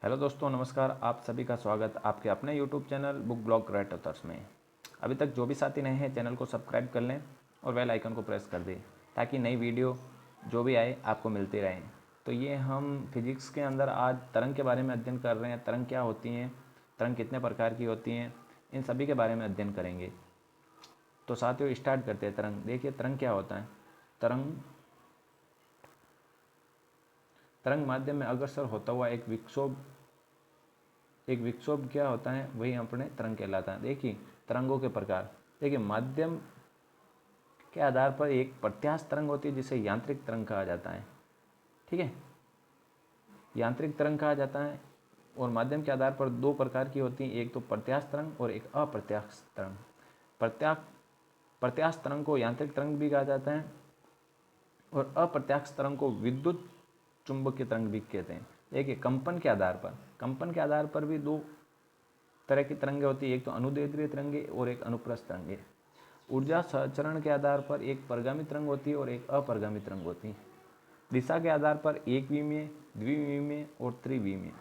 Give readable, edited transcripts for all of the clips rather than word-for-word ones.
Hello दोस्तों, नमस्कार। आप सभी का स्वागत आपके अपने YouTube channel book blog right authors में। अभी तक जो भी साथी नए हैं चैनल को सब्सक्राइब कर लें और बेल आइकन को प्रेस कर दें ताकि नई वीडियो जो भी आए आपको मिलती रहें। तो ये हम फिजिक्स के अंदर आज तरंग के बारे में अध्ययन कर रहे हैं। तरंग क्या होती हैं, तरंग कितने प्रकार की होती हैं, इन सभी के बारे में अध्ययन करेंगे। तो साथियों स्टार्ट करते हैं। तरंग देखिए, तरंग क्या होता है। तरंग तरंग माध्यम में अग्रसर होता हुआ एक विक्षोभ क्या होता है, वही अपने तरंग कहलाता है। देखिए तरंगों के प्रकार, देखिए माध्यम के आधार पर एक प्रत्यास्थ तरंग होती है जिसे यांत्रिक तरंग कहा जाता है। ठीक है, यांत्रिक तरंग कहा जाता है। और माध्यम के आधार पर दो प्रकार की होती हैं, एक तो प्रत्यास्थ तरंग और एक अप्रत्यास्थ तरंग। प्रत्यास्थ तरंग को यांत्रिक तरंग भी कहा जाता है और अप्रत्यास्थ तरंग को विद्युत चुंबकीय तरंग भी कहते हैं। देखिए कंपन के आधार पर भी दो तरह की तरंगें होती है, एक तो अनुदैर्ध्य तरंगे और एक अनुप्रस्थ तरंगे। ऊर्जा संचरण के आधार पर एक परगामी तरंग होती है और एक अपरगामी तरंग होती है। दिशा के आधार पर एक विमीय, द्विविमीय और त्रिविमीय।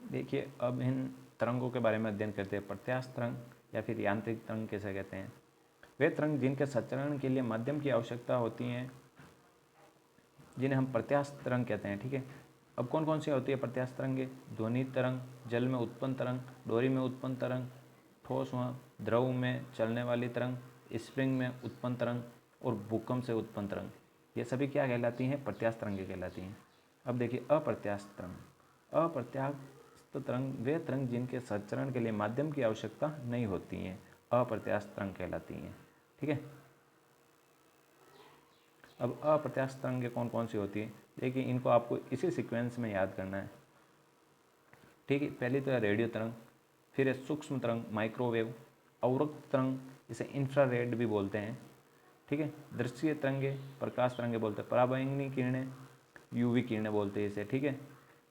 देखिए अब इन तरंगों के बारे में अध्ययन करते हैं। प्रत्यास्थ तरंग या फिर यांत्रिक तरंग कैसे कहते हैं। वे तरंग जिनके संचरण के लिए माध्यम की आवश्यकता होती है जिन्हें हम प्रत्यास्थ तरंग कहते हैं। ठीक है, अब कौन कौन सी होती है प्रत्यास्थ तरंगे। ध्वनि तरंग, जल में उत्पन्न तरंग, डोरी में उत्पन्न तरंग, ठोस व द्रव में चलने वाली तरंग, स्प्रिंग में उत्पन्न तरंग और भूकंप से उत्पन्न तरंग, ये सभी क्या कहलाती हैं, प्रत्यास्थ तरंगे कहलाती हैं। अब देखिए अप्रत्यास्थ तरंग। अप्रत्यास्थ तरंग वे तरंग जिनके संचरण के लिए माध्यम की आवश्यकता नहीं होती हैं, अप्रत्यास्थ तरंग कहलाती हैं। ठीक है, अब अप्रत्यास्थ तरंगें कौन कौन सी होती है, देखिए इनको आपको इसी सीक्वेंस में याद करना है। ठीक है, पहली तो है रेडियो तरंग, फिर है सूक्ष्म तरंग माइक्रोवेव, अवरक्त तरंग इसे इंफ्रारेड भी बोलते हैं। ठीक है, दृश्य तरंगे प्रकाश तरंगे बोलते हैं, पराबैंगनी किरणें यूवी किरणें बोलते हैं इसे। ठीक है,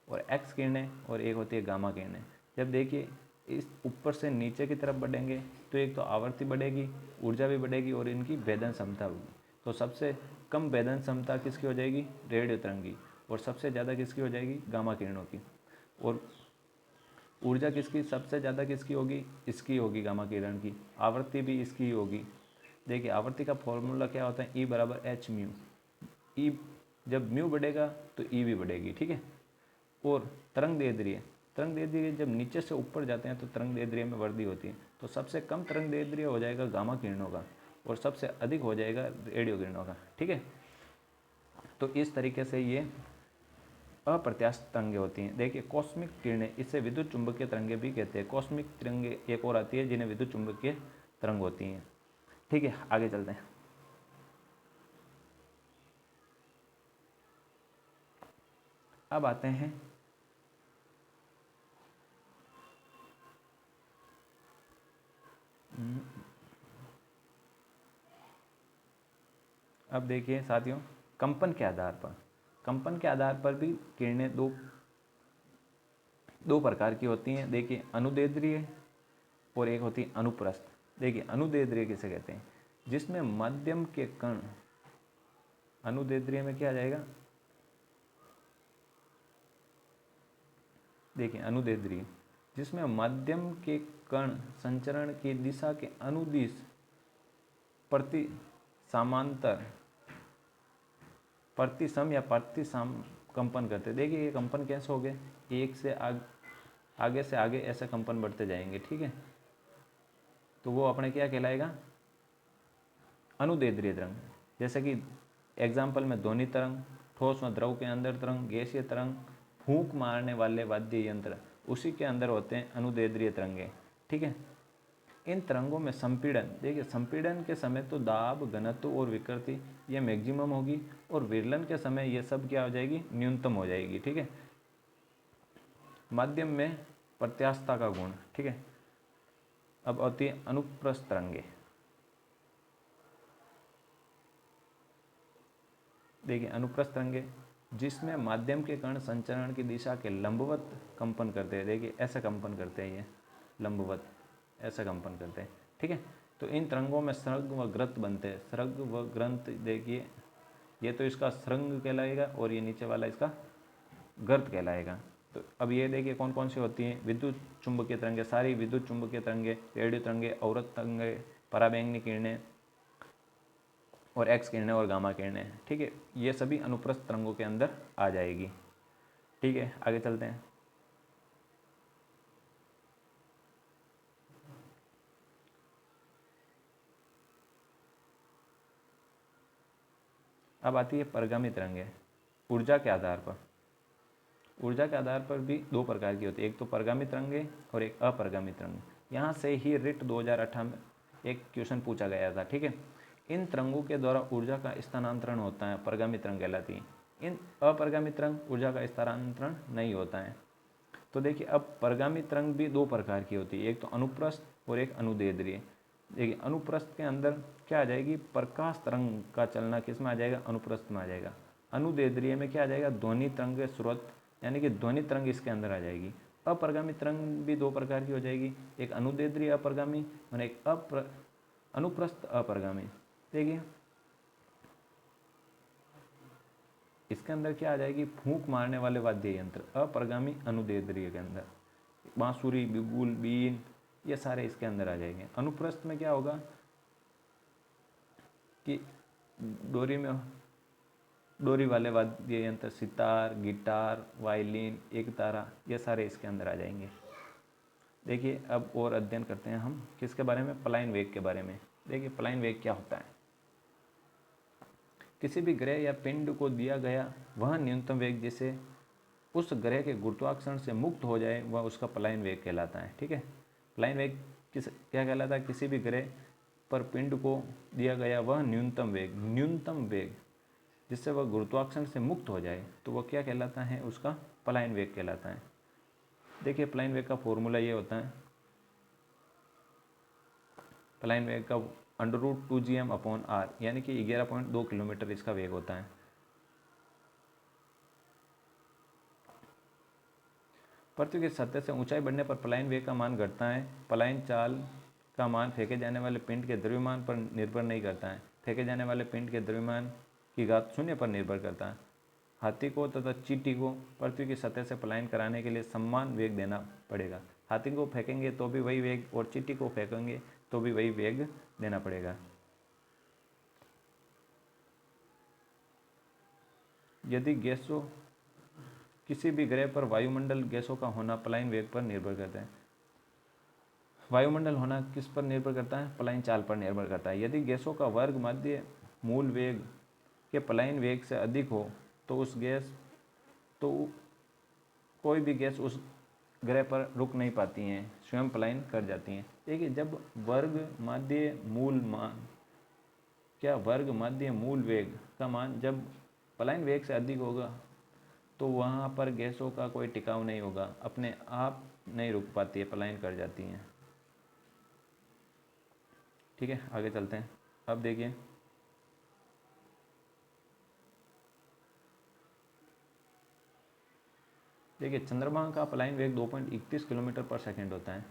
और एक्स किरणें और एक होती है गामा किरणें। जब देखिए इस ऊपर से नीचे की तरफ बढ़ेंगे तो एक तो आवृत्ति बढ़ेगी, ऊर्जा भी बढ़ेगी और इनकी भेदन क्षमता होगी। तो सबसे कम भेदन क्षमता किसकी हो जाएगी, रेडियो तरंग की, और सबसे ज़्यादा किसकी हो जाएगी, गामा किरणों की। और ऊर्जा किसकी सबसे ज़्यादा किसकी होगी, इसकी होगी, गामा किरण की। आवृत्ति भी इसकी होगी। देखिए आवृत्ति का फॉर्मूला क्या होता है, ई बराबर एच म्यू। ई जब म्यू बढ़ेगा तो ई भी बढ़ेगी। ठीक है, और तरंग दैर्ध्य जब नीचे से ऊपर जाते हैं तो तरंग दैर्ध्य में वृद्धि होती है। तो सबसे कम तरंग दैर्ध्य हो जाएगा गामा किरणों का और सबसे अधिक हो जाएगा रेडियो किरणों का। ठीक है, तो इस तरीके से ये अप्रत्यास्थ तरंगें होती हैं। देखिए कॉस्मिक किरणें, इससे विद्युत चुंबकीय तरंगें भी कहते हैं। कॉस्मिक तरंगें एक और आती है जिन्हें विद्युत चुंबकीय तरंग होती हैं। ठीक है, आगे चलते हैं। अब आते हैं अब देखिए साथियों, कंपन के आधार पर भी किरणें दो प्रकार की होती हैं। देखिए अनुदैर्ध्य और एक होती है अनुप्रस्थ। देखिए अनुदैर्ध्य किसे कहते हैं, जिसमें माध्यम के कण, अनुदैर्ध्य में क्या आ जाएगा, देखिए अनुदैर्ध्य जिसमें माध्यम के कण संचरण की दिशा के अनुदिश प्रति समांतर प्रतिसम या प्रतिसम कंपन करते हैं। देखिए ये कंपन कैसे हो गए, एक से आगे से आगे ऐसे कंपन बढ़ते जाएंगे। ठीक है, तो वो अपने क्या कहलाएगा, अनुदैर्ध्य तरंग। जैसे कि एग्जाम्पल में ध्वनि तरंग, ठोस व द्रव के अंदर तरंग, गैसीय तरंग, फूंक मारने वाले वाद्य यंत्र, उसी के अंदर होते हैं अनुदैर्ध्य तरंगे। ठीक है, इन तरंगों में संपीड़न, देखिए संपीड़न के समय तो दाब, घनत्व और विकृति ये मैक्सिमम होगी और विरलन के समय ये सब क्या हो जाएगी, न्यूनतम हो जाएगी। ठीक है, माध्यम में प्रत्यास्थता का गुण। ठीक है, अब आती है अनुप्रस्थ तरंगे। देखिए अनुप्रस्थ तरंगे जिसमें माध्यम के कण संचरण की दिशा के लंबवत कंपन करते हैं। देखिए ऐसे कंपन करते हैं, ये लंबवत ऐसे कंपन करते हैं। ठीक है, तो इन तरंगों में स्रग व ग्रंथ बनते हैं। स्रग व ग्रंथ, देखिए ये तो इसका स्रंग कहलाएगा और ये नीचे वाला इसका गर्त कहलाएगा। तो अब ये देखिए कौन कौन सी होती हैं, विद्युत चुंबकीय तरंगे, सारी विद्युत चुंबकीय तरंगे, रेडियो तरंगे, अवरक्त तरंगे, पराबैंगनी किरणें और एक्स किरणें और गामा किरणें। ठीक है, ये सभी अनुप्रस्थ तरंगों के अंदर आ जाएगी। ठीक है, आगे चलते हैं। अब आती है परगामी तरंगें। ऊर्जा के आधार पर, ऊर्जा के आधार पर भी दो प्रकार की होती है, एक तो परगामी तरंगें और एक अपरगामी तरंग। यहाँ से ही रिट 2018 में एक क्वेश्चन पूछा गया था। ठीक है, इन तरंगों के द्वारा ऊर्जा का स्थानांतरण होता है, परगामी तरंग कहलाती है। इन अपरगामी तरंग ऊर्जा का स्थानांतरण नहीं होता है। तो देखिए अब परगामी तरंग भी दो प्रकार की होती है, एक तो अनुप्रस्थ और एक अनुदैर्ध्य। देखिए अनुप्रस्थ के अंदर क्या आ जाएगी, प्रकाश तरंग का चलना किस में आ जाएगा, अनुप्रस्थ में आ जाएगा। अनुदैर्ध्य में क्या आ जाएगा, ध्वनि तरंग के स्रोत यानी कि ध्वनि तरंग इसके अंदर आ जाएगी। अपरगामी तरंग भी दो प्रकार की हो जाएगी, एक अनुदैर्ध्य अपरगामी और एक अनुप्रस्थ अपरगामी। देखिए इसके अंदर क्या आ जाएगी, फूंक मारने वाले वाद्य यंत्र अपरगामी अनुदैर्ध्य के अंदर, बांसुरी, बिगुल, बीन, ये सारे इसके अंदर आ जाएंगे। अनुप्रस्थ में क्या होगा कि डोरी वाले वाद्य यंत्र, सितार, गिटार, वायलिन, एक तारा, ये सारे इसके अंदर आ जाएंगे। देखिए अब और अध्ययन करते हैं हम किसके बारे में, पलायन वेग के बारे में। देखिए पलायन वेग क्या होता है, किसी भी ग्रह या पिंड को दिया गया वह न्यूनतम वेग जिसे उस ग्रह के गुरुत्वाकर्षण से मुक्त हो जाए वह उसका पलायन वेग कहलाता है। ठीक है, पलायन वेग क्या कहलाता है, किसी भी ग्रह पर पिंड को दिया गया वह न्यूनतम वेग जिससे वह गुरुत्वाकर्षण से मुक्त हो जाए तो वह क्या कहलाता है, उसका पलायन वेग कहलाता है। देखिए पलायन वेग का फॉर्मूला ये होता है, पलायन वेग का √2gm/r यानी कि 11.2 किलोमीटर इसका वेग होता है। पृथ्वी की सतह से ऊंचाई बढ़ने पर पलायन वेग का मान घटता है। पलायन चाल का मान फेंके जाने वाले पिंड के द्रव्यमान पर निर्भर नहीं करता है, फेंके जाने वाले पिंड के द्रव्यमान की घात 0 पर निर्भर करता है। हाथी को तथा चींटी को पृथ्वी की सतह से पलायन कराने के लिए समान वेग देना पड़ेगा। हाथी को फेंकेंगे तो भी वही वेग और चींटी को फेंकेंगे तो भी वही वेग देना पड़ेगा। यदि गैसों किसी भी ग्रह पर वायुमंडल गैसों का होना पलायन वेग पर निर्भर करता है। वायुमंडल होना किस पर निर्भर करता है, पलायन चाल पर निर्भर करता है। यदि गैसों का वर्ग माध्य मूल वेग के पलायन वेग से अधिक हो तो कोई भी गैस उस ग्रह पर रुक नहीं पाती हैं, स्वयं पलायन कर जाती हैं। देखिए जब वर्ग माध्य मूल वेग का मान जब पलायन वेग से अधिक होगा तो वहाँ पर गैसों का कोई टिकाव नहीं होगा, अपने आप नहीं रुक पाती है, पलायन कर जाती हैं। ठीक है, आगे चलते हैं। अब देखिए चंद्रमा का पलायन वेग 2.31 किलोमीटर पर सेकेंड होता है।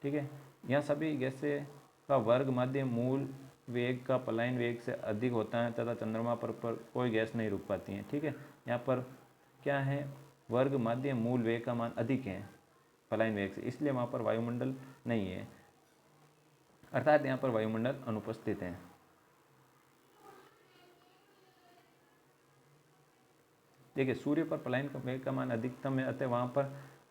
ठीक है, यहाँ सभी गैसें का वर्ग माध्य मूल वेग का पलायन वेग से अधिक होता है तथा चंद्रमा पर कोई गैस नहीं रुक पाती है। ठीक है, यहाँ पर क्या है, वर्ग माध्य मूल वेग का मान अधिक है पलायन वेग से, इसलिए वहाँ पर वायुमंडल नहीं है, अर्थात यहाँ पर वायुमंडल अनुपस्थित है। देखिए सूर्य पर पलायन का वेग का मान अधिकतम है, अतः वहाँ पर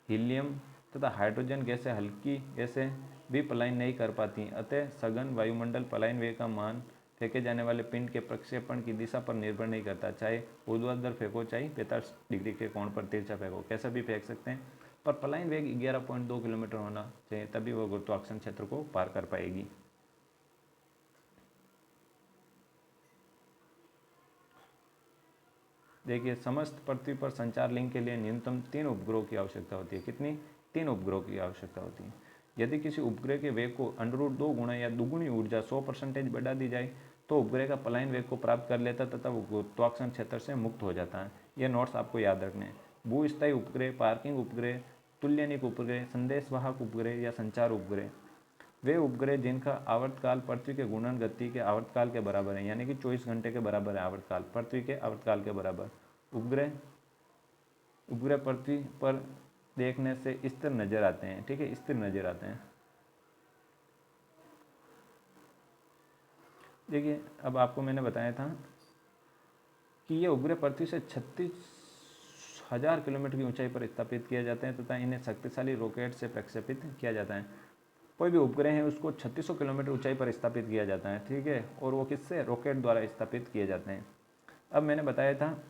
हीलियम तथा हाइड्रोजन गैसें हल्की गैसें भी पलायन नहीं कर पाती, अतः सघन वायुमंडल पलायन वेग का मान फेंके जाने वाले पिंड के प्रक्षेपण की दिशा पर निर्भर नहीं करता, चाहे ऊर्ध्वाधर फेंको चाहे 45 डिग्री के कोण पर तिरछा फेंको, कैसा भी फेंक सकते हैं, पर पलायन वेग 11.2 किलोमीटर होना चाहिए, तभी वह गुरुत्वाकर्षण क्षेत्र को पार कर पाएगी। देखिए समस्त पृथ्वी पर संचार लिंक के लिए न्यूनतम 3 उपग्रहों की आवश्यकता होती है। कितनी? 3 उपग्रहों की आवश्यकता होती है। यदि किसी उपग्रह के वेग को √2 गुना या दुगुनी ऊर्जा 100% बढ़ा दी जाए तो उपग्रह का पलायन वेग को प्राप्त कर लेता तथा वो गुरुत्वाकर्षण क्षेत्र से मुक्त हो जाता है। ये नोट्स आपको याद रखने हैं। भूस्थायी उपग्रह, पार्किंग उपग्रह, तुल्यनिक उपग्रह, संदेशवाहक उपग्रह या संचार उपग्रह वे उपग्रह जिनका आवर्तकाल पृथ्वी के घूर्णन गति के आवर्तकाल के बराबर है, यानी कि 24 घंटे के बराबर है आवर्तकाल, पृथ्वी के आवर्तकाल के बराबर। उपग्रह उपग्रह पृथ्वी पर देखने से स्थिर नज़र आते हैं, ठीक है, स्थिर नज़र आते हैं। देखिए अब आपको मैंने बताया था कि ये उपग्रह पृथ्वी से 36,000 किलोमीटर की ऊंचाई पर स्थापित किए जाते हैं तथा इन्हें शक्तिशाली रॉकेट से प्रक्षेपित किया जाता है। कोई भी उपग्रह है उसको 3600 किलोमीटर ऊंचाई पर स्थापित किया जाता है, ठीक है, और वो किससे, रॉकेट द्वारा स्थापित किए जाते हैं। अब मैंने बताया था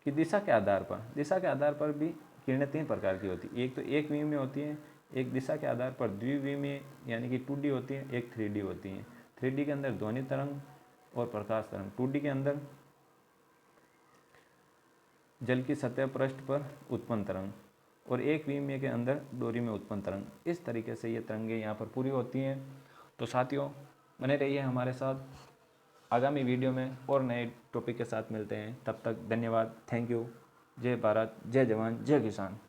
कि दिशा के आधार पर भी किरणें 3 प्रकार की होती है। एक तो एक विमीय होती है, एक दिशा के आधार पर द्विविमीय यानी कि 2D होती है, एक 3D होती है। 3D के अंदर ध्वनि तरंग और प्रकाश तरंग, 2D के अंदर जल की सतह पृष्ठ पर उत्पन्न तरंग, और एक विमीय के अंदर डोरी में उत्पन्न तरंग। इस तरीके से ये तरंगें यहाँ पर पूरी होती हैं। तो साथियों बने रहिए हमारे साथ, आगामी वीडियो में और नए टॉपिक के साथ मिलते हैं। तब तक धन्यवाद, थैंक यू। जय भारत, जय जवान, जय किसान।